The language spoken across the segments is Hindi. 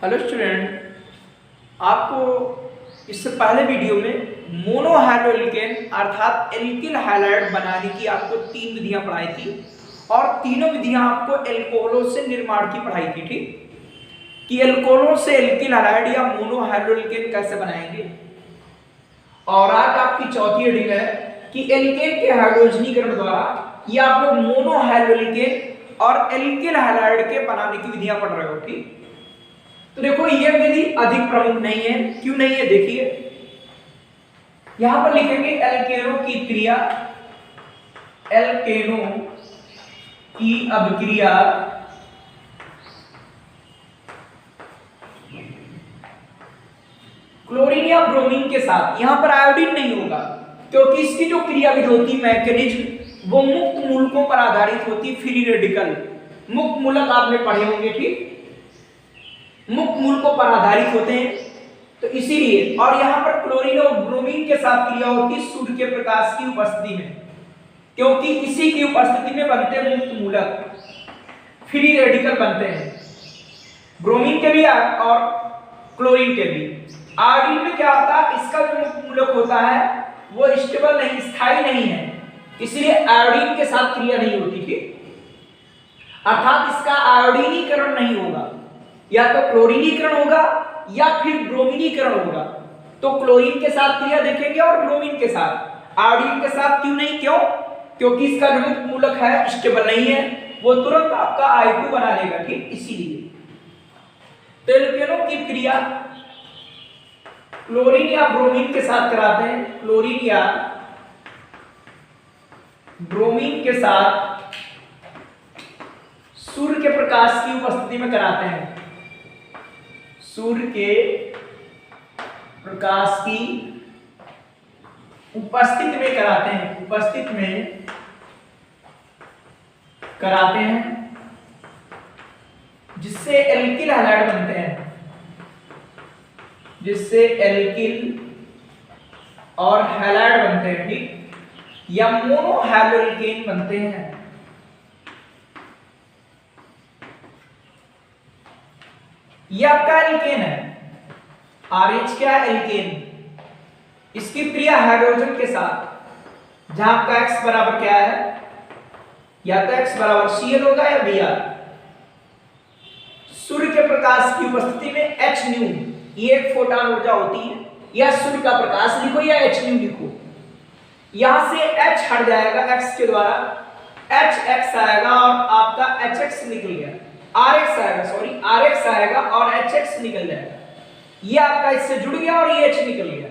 हेलो स्टूडेंट, आपको इससे पहले वीडियो में मोनो हाइड्रोएल्केन अर्थात एल्किल हैलाइड बनाने की आपको 3 विधियां पढ़ाई थी और तीनों विधियां आपको एल्कोहलों से निर्माण की पढ़ाई थी। ठीक कि एल्कोहलों से एल्किल हैलाइड या मोनो हाइड्रोएल्केन कैसे बनाएंगे। और आज आपकी चौथी रीडिंग है कि एल्केन के हाइड्रोजनीकरण द्वारा या आप लोग मोनो हाइड्रोएल्केन और एल्किल हैलाइड के बनाने की विधियां पढ़ रहे हो। ठीक, तो देखो ये विधि अधिक प्रमुख नहीं है। क्यों नहीं है, देखिए यहां पर लिखेंगे एल्केनों की क्रिया, एल्केनों की अभिक्रिया क्लोरीन या ब्रोमीन के साथ। यहां पर आयोडीन नहीं होगा क्योंकि इसकी जो क्रिया विधि होती मैकेनिज्म वो मुक्त मूलकों पर आधारित होती, फ्री रेडिकल। मुक्त मूलक आपने पढ़े होंगे, ठीक, मुक्त मूलकों पर आधारित होते हैं, तो इसीलिए। और यहां पर क्लोरीन और ब्रोमीन के साथ क्रिया होती है सूर्य के प्रकाश की उपस्थिति में, क्योंकि इसी की उपस्थिति में बनते हैं मुक्त मूलक, फ्री रेडिकल बनते हैं, ब्रोमीन के भी और क्लोरीन के भी। आयोडीन में क्या होता है, इसका जो मुक्त मूलक होता है वो स्टेबल नहीं, स्थायी नहीं है, इसलिए आयोडीन के साथ क्रिया नहीं होती थी, अर्थात इसका आयोडीनीकरण नहीं होगा, या तो क्लोरीनीकरण होगा या फिर ब्रोमीनीकरण होगा। तो क्लोरीन के साथ क्रिया देखेंगे और ब्रोमीन के साथ। आयोडीन के साथ क्यों नहीं, क्यों? क्योंकि इसका जो मुक्त मूलक है स्टेबल नहीं है, वो तुरंत आपका I2 बना लेगा, ठीक, इसीलिए। तो एल्केनों की क्रिया क्लोरीन या ब्रोमीन के साथ कराते हैं, क्लोरीन या ब्रोमीन के साथ सूर्य के प्रकाश की उपस्थिति में कराते हैं, सूर्य के प्रकाश की उपस्थिति में कराते हैं, उपस्थिति में कराते हैं, जिससे एल्किल हैलाइड बनते हैं, जिससे एल्किल और हैलाइड बनते हैं, ठीक, या मोनो हाइड्रोएल्केन बनते हैं। ये आपका एल्केन है, RH क्या है, एल्केन। इसकी क्रिया हाइड्रोजन के साथ, जहां आपका X बराबर क्या है, या तो X बराबर Cl होगा या Br। सूर्य के प्रकाश की उपस्थिति में H न्यू, ये एक फोटॉन ऊर्जा होती है, या सूर्य का प्रकाश लिखो या H न्यू लिखो। यहां से H हट जाएगा X के द्वारा, HX आएगा और आपका HX निकल गया, RX आएगा, सॉरी RX आएगा और HX निकल जाएगा। ये आपका इससे जुड़ गया और ये H निकल गया,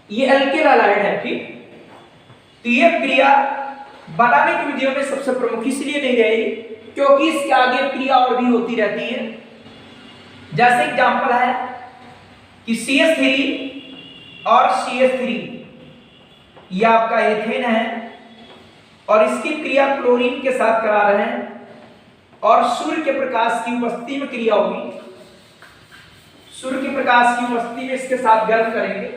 ये एल्किल हैलाइड है, ठीक। तो ये क्रिया बनाने की विधियों में सबसे प्रमुख इसलिए नहीं रही क्योंकि इसके आगे क्रिया और भी होती रहती है। जैसे एग्जांपल है कि CH3 और CH3, ये आपका एथेन है और इसकी क्रिया क्लोरीन के साथ करा रहे हैं और सूर्य के प्रकाश की उपस्थिति में क्रिया होगी, सूर्य के प्रकाश की उपस्थिति में इसके साथ गर्म करेंगे,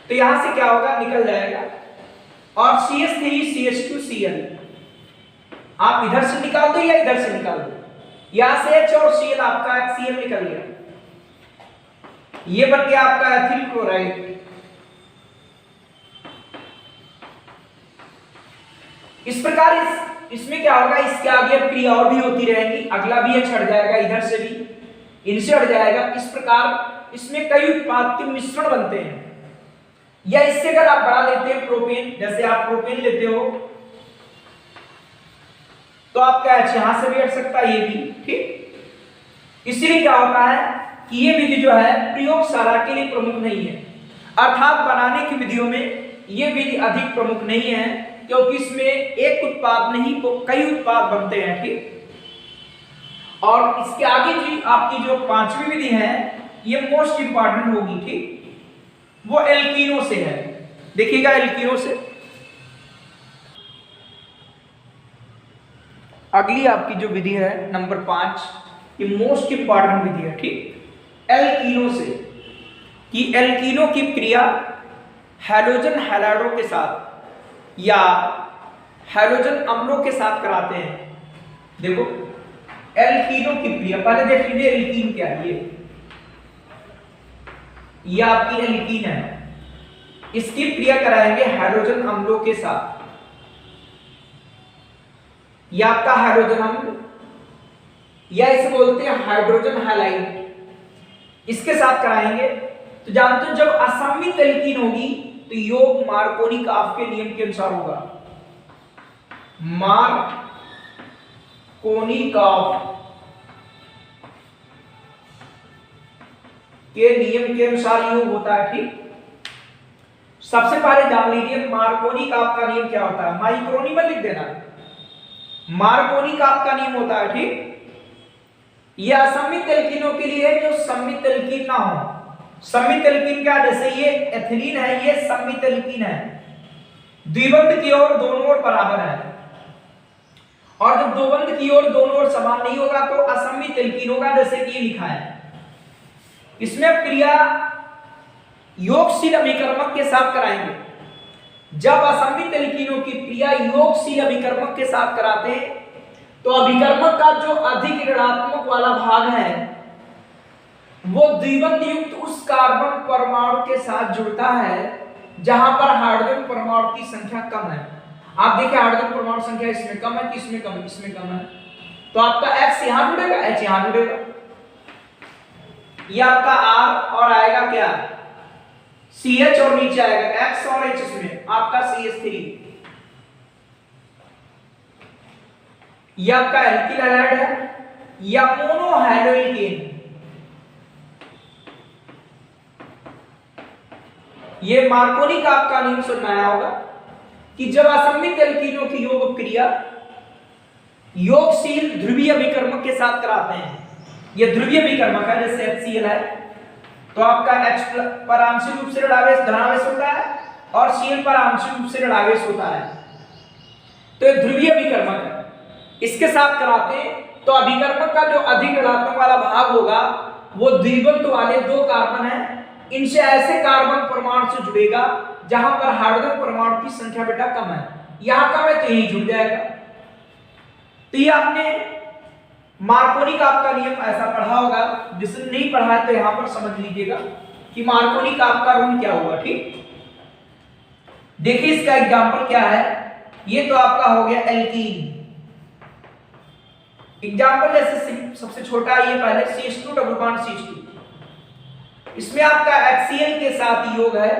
तो यहां से क्या होगा, निकल जाएगा और CH3 CH2 Cl आप इधर से निकाल दो या इधर से निकाल दो, यहां से H और Cl आपका HCl निकल गया, ये बन गया आपका एथिल क्लोराइड। इस प्रकार इसमें क्या होगा, इसके आगे क्रिया और भी होती रहेंगी, अगला भी H हट जाएगा, इधर से भी इनसे हट जाएगा। इस प्रकार इसमें कई उत्पाद के मिश्रण बनते हैं, या इससे अगर आप बढ़ा लेते हैं प्रोपेन, जैसे आप प्रोपेन लेते हो तो आपका H यहां से भी हट सकता है, ये भी, ठीक। इसीलिए क्या होता है कि ये विधि जो है प्रयोगशाला के लिए प्रमुख नहीं है, अर्थात बनाने की विधियों में ये विधि अधिक प्रमुख नहीं है, क्योंकि इसमें एक उत्पाद नहीं तो कई उत्पाद बनते हैं, ठीक। और इसके आगे जी आपकी जो 5वीं विधि है ये मोस्ट इंपॉर्टेंट होगी, ठीक, वो एल्कीनों से है। देखिएगा एल्कीनों से अगली आपकी जो विधि है नंबर 5, ये मोस्ट इंपॉर्टेंट विधि है, ठीक, एल्कीनों से, कि एल्कीनों की क्रिया हैलोजन हैलाइडों के साथ या हैलोजन अम्लों के साथ कराते हैं। देखो एल्कीनों की क्रिया पहले देख लीजिए, एल्कीन क्या है, ये आपकी एल्कीन है, इसकी क्रिया कराएंगे हाइड्रोजन अम्लों के साथ। ये आपका हाइड्रोजन अम्ल या इसे बोलते हैं हाइड्रोजन हैलाइड, इसके साथ कराएंगे। तो जानते हो जब असममित एल्कीन होगी तो योग मार्कोनी-काफ के नियम के अनुसार होगा। मार्कोनी-काफ के नियम के अनुसार योग होता है, ठीक। सबसे पहले जान लीजिए मार्कोनी-काफ का नियम क्या होता है, माइक्रोनी में लिख देना। मार्कोनी-काफ का नियम होता है, ठीक। यह असममित एल्कीनों के लिए है जो सममित एल्कीन ना हो। सममित एल्कीन क्या, जैसे ये एथिलीन है, ये सममित एल्कीन है, द्विबंध की ओर दोनों ओर बराबर है। और जब द्विबंध की ओर दोनों ओर समान नहीं होगा तो असममित एल्कीन होगा, जैसे कि ये लिखा है। इसमें क्रिया योगशील अभिकर्मक के साथ कराएंगे। जब असममित एल्कीनों की क्रिया योगशील अभिकर्मक के साथ कराते हैं तो अभिकर्मक का जो अधिक ऋणात्मक वाला भाग है वो द्विबंध युक्त उस कार्बन परमाणु के साथ जुड़ता है जहां पर हाइड्रोजन परमाणु की संख्या कम है। आप देखिए हाइड्रोजन परमाणु संख्या इसमें कम है कि इसमें कम है, इसमें कम है, तो आपका X यहां जुड़ेगा, H यहां जुड़ेगा, ये आपका R और आएगा क्या CH और नीचे आएगा X और H, इसमें आपका CH3, ये आपका एल्किल हैलाइड है या मोनो हैलोएल्केन। ये मार्कोनी-काफ का नियम सुनना आया होगा कि जब असममित एल्कीनों की योग क्रिया योगशील ध्रुवीय अभिकर्मक के साथ कराते हैं, ये ध्रुवीय अभिकर्मक है जैसे HCl है, तो आपका H पर आंशिक रूप से ऋणावेश धनावेश होता है और Cl पर आंशिक रूप से ऋणावेश होता है, तो ये ध्रुवीय अभिकर्मक है। इसके साथ कराते हैं तो अभिकर्मक का जो अधिक ऋणात्मक वाला भाग होगा वो द्विबंध वाले दो कार्बन है, इनसे ऐसे कार्बन परमाणु से जुड़ेगा जहां पर हाइड्रोजन परमाणु की संख्या बेटा कम है, यहां कम है तो यही जुड़ जाएगा। तो ये आपने मार्कोनी-काफ का नियम ऐसा पढ़ा होगा, जिसने नहीं पढ़ा है तो यहां पर समझ लीजिएगा कि मार्कोनी-काफ का रूल क्या हुआ, ठीक। देखिए इसका एग्जांपल क्या है, ये तो आपका हो गया एल्कीन। एग्जांपल जैसे सबसे छोटा ये पहले CH2 डबल बॉन्ड CH2, इसमें आपका HCl के साथ योग है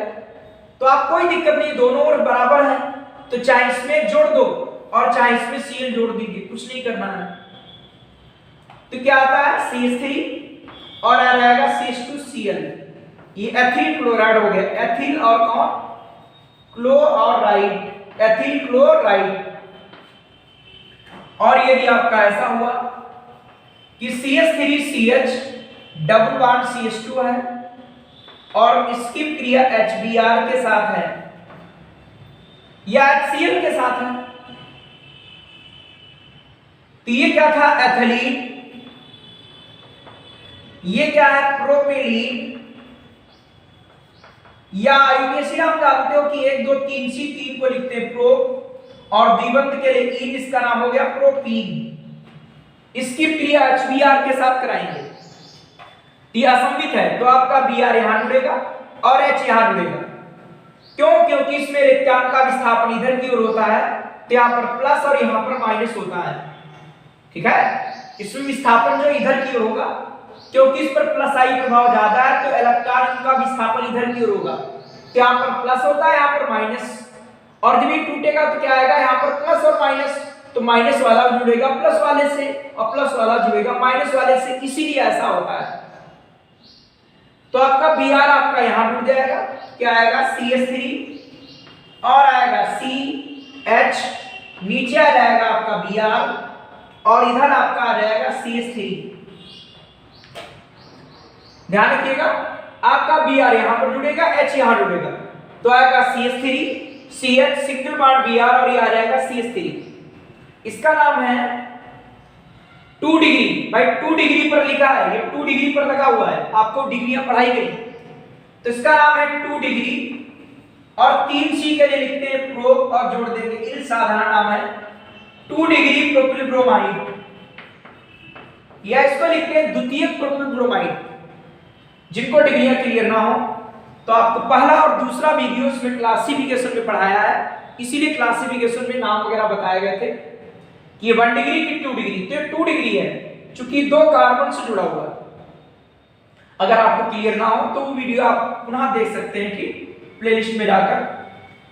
तो आप कोई दिक्कत नहीं, दोनों ओर बराबर है तो चाहे इसमें जोड़ दो और चाहे इसमें Cl जोड़ दीजिए, कुछ नहीं करना है। तो क्या आता है CH3 और आ जाएगा CH2Cl, ये एथिल क्लोराइड हो गया, एथिल और कौन क्लोराइड, एथिल क्लोराइड। और यदि आपका ऐसा हुआ कि CH3CH डबल बॉन्ड CH2 है और इसकी क्रिया HBr के साथ है या HCl के साथ है, तो ये क्या था एथिलीन, ये क्या है प्रोपेलीन, या यूनियन आप जानते हो कि 1 2 3 सी 3 को लिखते हैं प्रो और द्विबंध के लिए इन, इसका नाम हो गया प्रोपीन। इसकी क्रिया HBr के साथ कराएंगे, ये असममित है तो आपका Br यहां जुड़ेगा और H यहां जुड़ेगा। क्यों? क्योंकि इसमें रिक्तांक का विस्थापन इधर की ओर होता है तो यहां पर प्लस और यहां पर माइनस होता है, ठीक है। इसमें विस्थापन जो इधर की ओर होगा क्योंकि इस पर प्लस आई प्रभाव ज्यादा है तो इलेक्ट्रॉन का विस्थापन इधर की ओर होगा, तो यहां पर प्लस होता है, यहां पर माइनस, और जब ये टूटेगा तो क्या आएगा यहां पर प्लस और माइनस, तो माइनस वाला जुड़ेगा प्लस वाले से और प्लस वाला जुड़ेगा माइनस वाले से, इसीलिए ऐसा होता है। तो आपका Br आपका यहां जुड़ जाएगा, क्या आएगा CH3 और आएगा CH, नीचे आ जाएगा आपका Br और इधर आपका आ जाएगा CH3। ध्यान रखिएगा आपका Br यहां पर जुड़ेगा, H यहां जुड़ेगा, तो आएगा CH3 CH single bond Br और ये आ जाएगा CH3। इसका नाम है 2 डिग्री, भाई 2 डिग्री पर लिखा है, ये 2 डिग्री पर लगा हुआ है, आपको डिग्रियां पढ़ाई गई, तो इसका नाम है 2 डिग्री और 3C के लिए लिखते हैं प्रो और जोड़ देंगे इल, साधारण नाम है 2 डिग्री प्रोपिल ब्रोमाइड, या इसको लिखते हैं द्वितीयक प्रोपिल ब्रोमाइड। जिनको डिग्रियां क्लियर ना हो तो आपको पहला और दूसरा वीडियो इसमें क्लासिफिकेशन में पढ़ाया है, इसीलिए क्लासिफिकेशन में नाम वगैरह बताए गए थे कि 1 डिग्री की 2 डिग्री, तो 2 डिग्री है क्योंकि 2 कार्बन से जुड़ा हुआ है। अगर आपको क्लियर ना हो तो वो वीडियो आप पुनः देख सकते हैं कि प्लेलिस्ट में जाकर।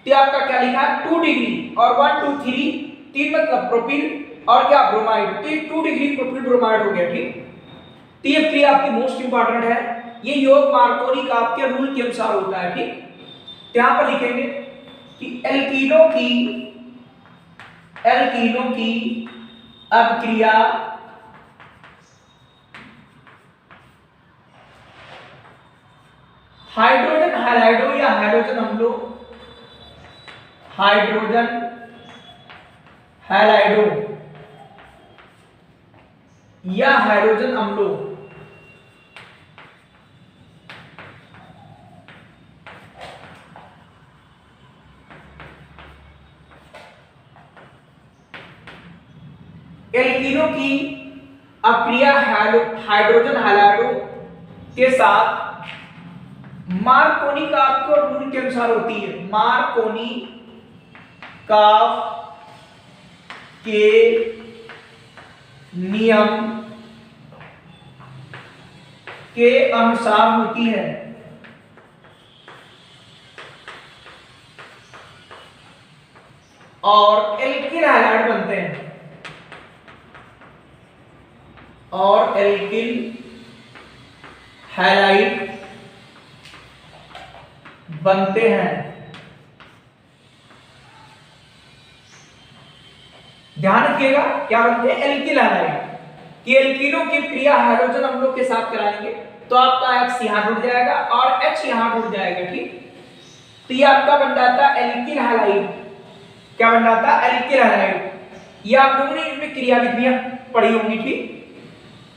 तो आपका क्या लिखा है 2 डिग्री और 1 2 3, 3 मतलब प्रोपिल और क्या ब्रोमाइड, तो ये 2 डिग्री प्रोपिल ब्रोमाइड हो गया। ठीक, तो ये क्रिया आपकी मोस्ट इंपॉर्टेंट है, ये योग मार्कोनी का आपके रूल के अनुसार होता है। ठीक, तो यहां पर लिखेंगे कि एल्कीनो की अभिक्रिया हाइड्रोजन हैलाइडो या हाइड्रोजन अम्लों, हाइड्रोजन हैलाइडो या हाइड्रोजन अम्लों एल्कीनो की अभिक्रिया हाइड्रोजन हैलाइडो के साथ मार्कोनी का आपको रूल के अनुसार होती है। मार्कोनी का के नियम के अनुसार होती है। और एल्किल हैलाइड बनते हैं, और एल्किल हैलाइड बनते हैं। ध्यान रखिएगा क्या बनते हैं, एल्किल हैलाइड। कि एल्कीनो की क्रिया हाइड्रोजन अम्लों के साथ कराएंगे तो आपका X यहां जुड़ जाएगा और H यहां जुड़ जाएगा। ठीक, तो ये आपका बन जाता है एल्किल हैलाइड। क्या बन जाता है, एल्किल हैलाइड। ये आप लोगों ने इनमें क्रिया विधियां पढ़ी होंगी। ठीक,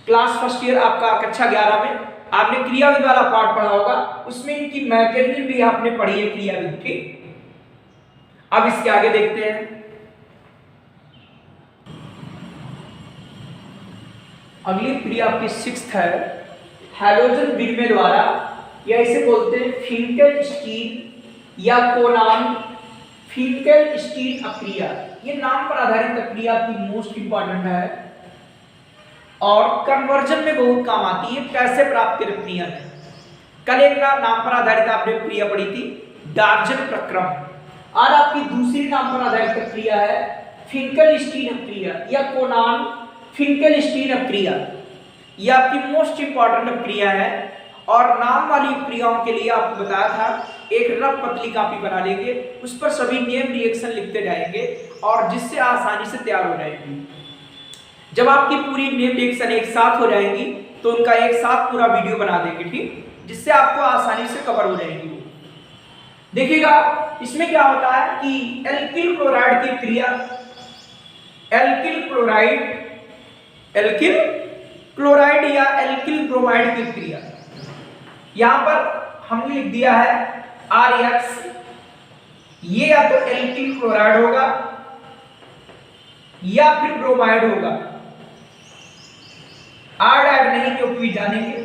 क्लास फर्स्ट ईयर आपका कक्षा 11 में आपने क्रिया विधि वाला पार्ट पढ़ा होगा, उसमें इनकी मैकेनिज्म भी आपने पढ़ी है क्रिया विधि की। अब इसके आगे देखते हैं। अगली क्रिया आपकी 6th है, हैलोजन विनिमय द्वारा, या इसे बोलते हैं फिंकल स्टील या कोनान फिंकल स्टील अक्रिया। ये नाम पर आधारित अक्रिया की मोस्ट इंपॉर्टेंट है और कन्वर्जन में बहुत काम आती है, पैसे प्राप्त करने क्रिया में। कल एक नाम पर आधारित आपने क्रिया पढ़ी थी डार्जन प्रक्रम, और आपकी दूसरी नाम पर आधारित क्रिया है फिंकल स्टील क्रिया या कोनान फिंकल स्टील क्रिया। यह आपकी मोस्ट इंपॉर्टेंट क्रिया है और नाम वाली क्रियाओं के लिए आपको बताया था एक रफ पतली कॉपी बना लेंगे, उस पर सभी नेम रिएक्शन लिखते जाएंगे और जिससे आसानी से तैयार हो जाएगी। जब आपकी पूरी नेम रिएक्शन एक साथ हो जाएंगी तो उनका एक साथ पूरा वीडियो बना देंगे। ठीक, जिससे आपको आसानी से कवर हो जाएगी। देखिएगा इसमें क्या होता है कि एल्किल क्लोराइड की क्रिया, एल्किल क्लोराइड या एल्किल ब्रोमाइड की क्रिया, यहां पर हमने लिख दिया है RX। ये या तो एल्किल क्लोराइड होगा या फिर ब्रोमाइड होगा, आयोडाइड नहीं, क्योंकि जानेंगे।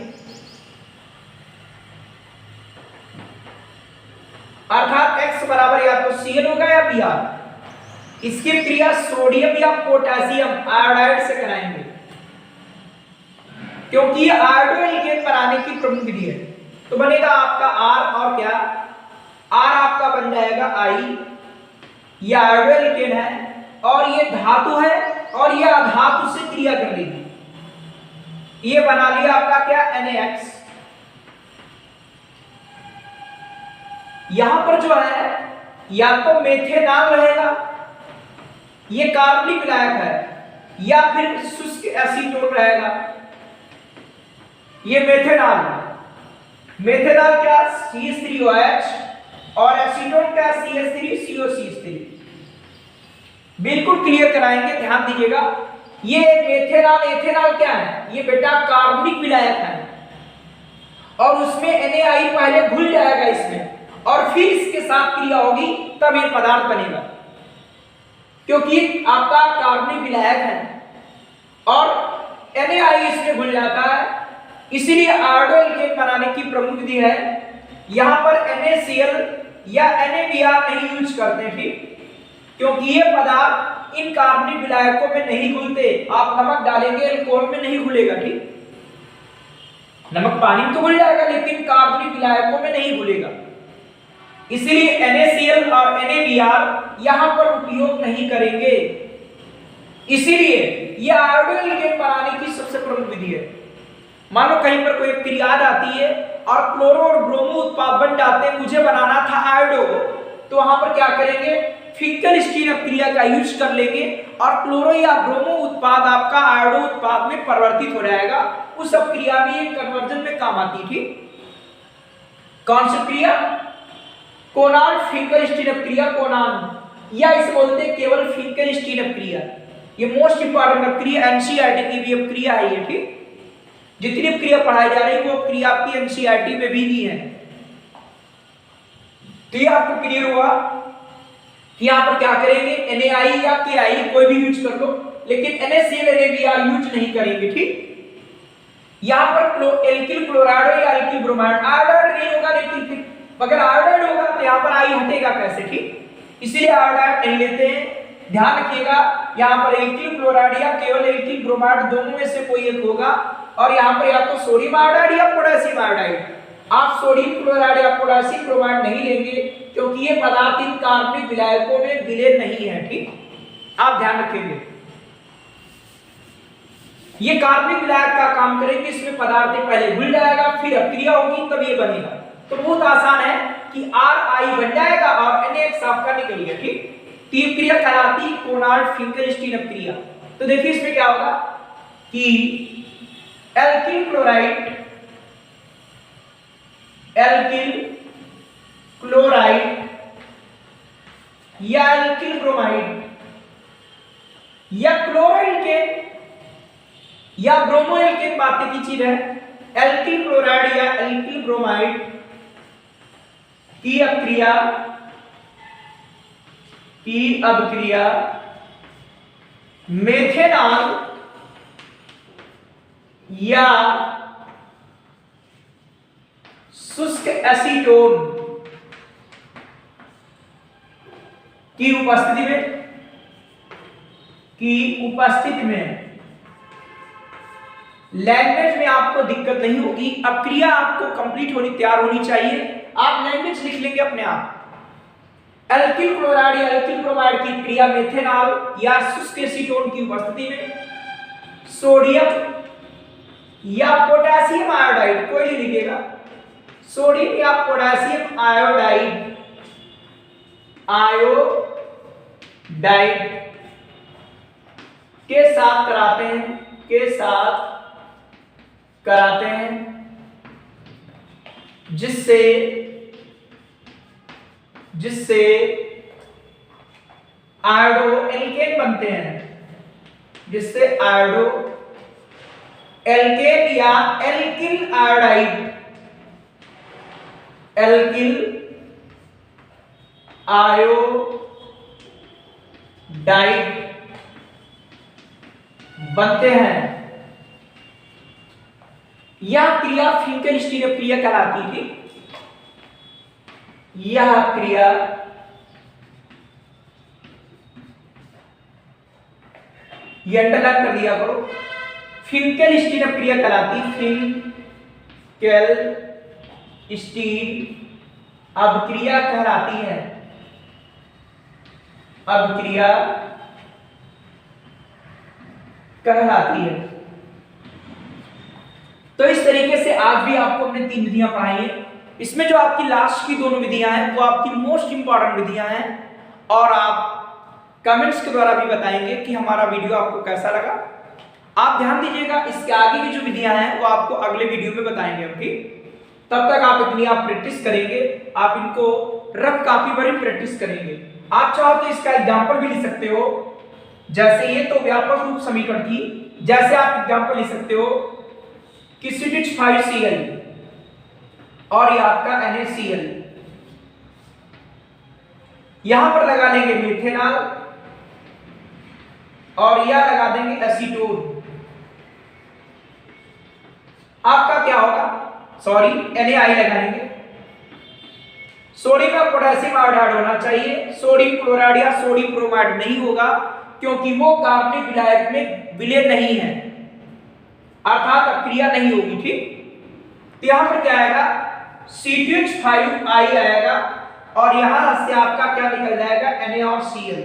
अर्थात X बराबर या तो Cl होगा या Br। इसकी क्रिया सोडियम या पोटेशियम आयोडाइड से कराएंगे, क्योंकि ये आयोडो एल्केन बनाने की प्रमुख विधि है। तो बनेगा आपका R और क्या, R आपका बन जाएगा I, ये आयोडो एल्केन है और ये धातु है और ये अधातु से क्रिया कर देगी, ये बना लिया आपका क्या NaX। यहां पर जो है या तो मेथेनॉल रहेगा, ये कार्बनिक विलायक है, या फिर शुष्क एसीटोन रहेगा, ये मेथेनॉल। मेथेनॉल क्या CH3OH और एसीटोन क्या CH3COCH3। बिल्कुल क्लियर कराएंगे, ध्यान दीजिएगा। ये मेथेनॉल एथेनॉल क्या है, ये बेटा कार्बनिक विलायक है और उसमें NaI पहले घुल जाएगा इसमें और फिर इसके साथ क्रिया होगी तब ये पदार्थ बनेगा, क्योंकि आपका कार्बनिक विलायक है और NaI इसमें घुल जाता है। इसीलिए आयोडो एल्केन बनाने की प्रमुख विधि है यहां पर NaCl या NaBr नहीं यूज करते, ठीक, क्योंकि ये पदार्थ इन कार्बनिक विलायकों में नहीं घुलते। आप नमक डालेंगे अल्कोहल में नहीं घुलेगा, ठीक, नमक पानी में तो घुल जाएगा लेकिन कार्बनिक विलायकों में नहीं घुलेगा। इसलिए NaCl और NaBr यहां पर उपयोग नहीं करेंगे। इसीलिए यह आयोडो एल्केन बनाने की सबसे प्रमुख विधि है। मान लो कहीं पर कोई क्रियाद आती है और क्लोरो और ब्रोमो उत्पाद बन जाते हैं, मुझे बनाना था आयोडो, तो वहां पर क्या करेंगे, फिंकलस्टीन अपक्रिया का यूज कर लेंगे और क्लोरो या ब्रोमो उत्पाद आपका आयोडो उत्पाद में परिवर्तित हो जाएगा। उस अपक्रिया में एक कन्वर्जन में काम आती थी। कौन सी क्रिया? कोनार्ड फिंकलस्टीन अपक्रिया, कोनान, या इसे बोलते हैं केवल फिंकलस्टीन अपक्रिया। ये मोस्ट इंपॉर्टेंट अपक्रिया, एनसीईआरटी की भी अपक्रिया है ये, ठीक, जितनी क्रिया पढ़ाई जा रही है वो क्रिया आपकी एनसीईआरटी में भी नहीं है। तो ये आपको क्लियर हुआ कि यहां पर क्या करेंगे, NaI या KI कोई भी यूज कर लो, लेकिन NaCl NaBr यूज नहीं करेंगे, ठीक। यहां पर एल्किल क्लोराइड या एल्किल ब्रोमाइड, आयोडाइड नहीं होगा, लेकिन फिर अगर आयोडाइड होगा तो यहां पर I हटेगा कैसे, ठीक, इसलिए आयोडाइड नहीं लेते हैं। ध्यान रखिएगा यहां पर एल्किल क्लोराइड या केवल एल्किल ब्रोमाइड दोनों में से कोई एक होगा, और यहां पर या तो सोडियम आयोडाइड या पोटेशियम आयोडाइड। आप सोडियम क्लोराइड या पोटेशियम क्लोराइड नहीं लेंगे क्योंकि ये पदार्थ इन कार्बनिक विलायकों में विलीन नहीं है, ठीक, आप ध्यान रखेंगे। ये कार्बनिक विलायक का काम करेंगे, इसमें पदार्थ पहले घुल जाएगा फिर अपक्रिया होगी तब ये बनेगा। तो बहुत आसान है कि RI बन जाएगा और NaX आपका निकल गया, ठीक। तीन क्रिया कहलाती कोनार्ड फिंकलस्टीन अपक्रिया। तो देखिए इसमें क्या होगा कि एल्किल क्लोराइड, एल्किल क्लोराइड या एल्किल ब्रोमाइड या क्लोरोएल्केन या ब्रोमोएल्केन बातें की चीज है। एल्किल क्लोराइड या एल्किल ब्रोमाइड की अपक्रिया मेथेनॉल या शुष्क एसीटोन की उपस्थिति में लैंग्वेज में आपको दिक्कत नहीं होगी। अपक्रिया आपको कंप्लीट होनी, तैयार होनी चाहिए, आप लैंग्वेज लिख लेंगे अपने आप। एल्किल क्लोराइड या एल्किल ब्रोमाइड की क्रिया मेथेनॉल या शुष्क एसीटोन की उपस्थिति में सोडियम या पोटेशियम आयोडाइड, कोई नहीं लिखेगा, सोडियम या पोटेशियम आयोडाइड के साथ कराते हैं, जिससे आयोडो एल्केन बनते हैं, जिससे आयोडो एल्केन या एल्किल आयोडाइड, एल्किल आयोडाइड बनते हैं। यह क्रिया फिंकलस्टीन क्रिया कहलाती थी। यह क्रिया ये अंडरलाइन कर दिया करो, फिंकलस्टीन क्रिया कहलाती, फिंकलस्टीन अभिक्रिया कहलाती है, अभिक्रिया कहलाती है। तो इस तरीके से आज भी आपको हमने 3 विधियां पढ़ाई हैं। इसमें जो आपकी लास्ट की 2 विधियां हैं वो आपकी मोस्ट इंपॉर्टेंट विधियां हैं, और आप कमेंट्स के द्वारा भी बताएंगे कि हमारा वीडियो आपको कैसा लगा। आप ध्यान दीजिएगा, इसके आगे की जो विधियां हैं वो आपको अगले वीडियो में बताएंगे हम, ठीक। तब तक आप इतनी प्रैक्टिस करेंगे, आप इनको रफ कॉपी पर ही प्रैक्टिस करेंगे। आप चाहो तो इसका एग्जाम्पल भी लिख सकते हो, जैसे ये तो व्यापक रूप समीकरण थी, जैसे आप एग्जाम्पल लिख सकते हो कि CH5Cl और ये आपका NaCl, यहां पर लगा लेंगे मेथेनॉल और यह लगा देंगे एसीटोन। आपका क्या होगा, सॉरी NaI लगाएंगे, सोडियम में पोटेशियम आयोडाइड होना चाहिए, सोडियम क्लोराइड या सोडियम ब्रोमाइड नहीं होगा क्योंकि वो कार्बनिक विलायक में विलय नहीं है, अर्थात अक्रिया नहीं होगी। ठीक, तो यहां पर क्या आएगा C2H5I आएगा और यहां से आपका क्या निकल जाएगा Na और Cl।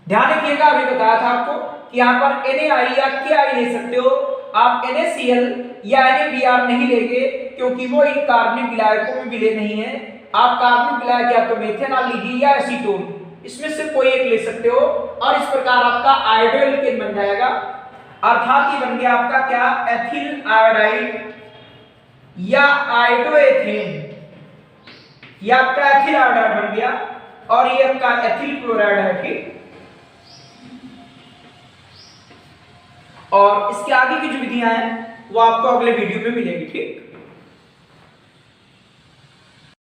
ध्यान रखिएगा, अभी बताया था आपको कि यहां पर NaI या KI ले सकते हो आप, NaCl या NaBr नहीं लेंगे क्योंकि वो इन कार्बनिक विलायकों में विलय नहीं है। आप कार्बनिक विलायक या तो मेथेनॉल लीजिए या एसीटोन, इसमें से कोई एक ले सकते हो और इस प्रकार आपका आयोडो एल्केन बन जाएगा, अर्थात ये बन गया आपका क्या एथिल आयोडाइड या आयोडोएथेन, ये आपका एथिल आयोडाइड बन गया और ये आपका एथिल क्लोराइड है। ठीक, और इसके आगे की जो विधियां हैं वो आपको अगले वीडियो में मिलेंगी। ठीक।